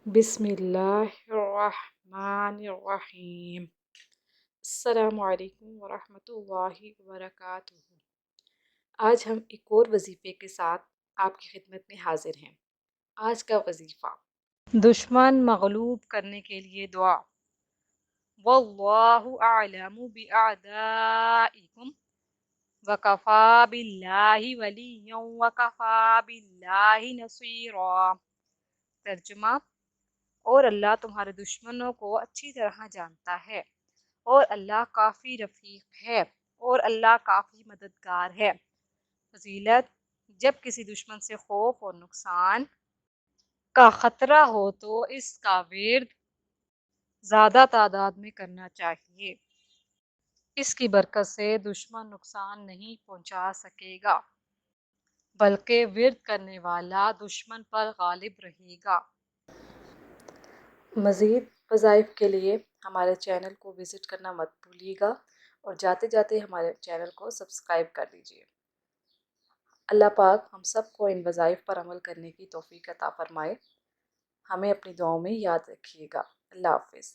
बिस्मिल्लाहिर्रहमानिर्रहीम। अस्सलामु अलैकुम वरहमतुल्लाहि वबरकातुहू। आज हम एक और वजीफ़े के साथ आपकी खिदमत में हाजिर हैं। आज का वजीफ़ा, दुश्मन मगलूब करने के लिए दुआ। वल्लाहु अअलमु बिअअदाइकुम वकफ़ा बिल्लाहि वलिय्यन वकफ़ा बिल्लाहि नसीरा। तर्जुमा, और अल्लाह तुम्हारे दुश्मनों को अच्छी तरह जानता है और अल्लाह काफ़ी रफ़ीक है और अल्लाह काफ़ी मददगार है। फजीलत, जब किसी दुश्मन से खौफ और नुकसान का ख़तरा हो तो इसका विर्द ज़्यादा तादाद में करना चाहिए। इसकी बरकत से दुश्मन नुकसान नहीं पहुंचा सकेगा, बल्कि विर्द करने वाला दुश्मन पर गालिब रहेगा। मज़ीद वज़ाइफ के लिए हमारे चैनल को विज़िट करना मत भूलिएगा और जाते जाते हमारे चैनल को सब्सक्राइब कर दीजिए। अल्लाह पाक हम सब को इन वज़ाइफ पर अमल करने की तौफ़ीक अता फ़रमाए। हमें अपनी दुआओं में याद रखिएगा। अल्लाह हाफ़िज़।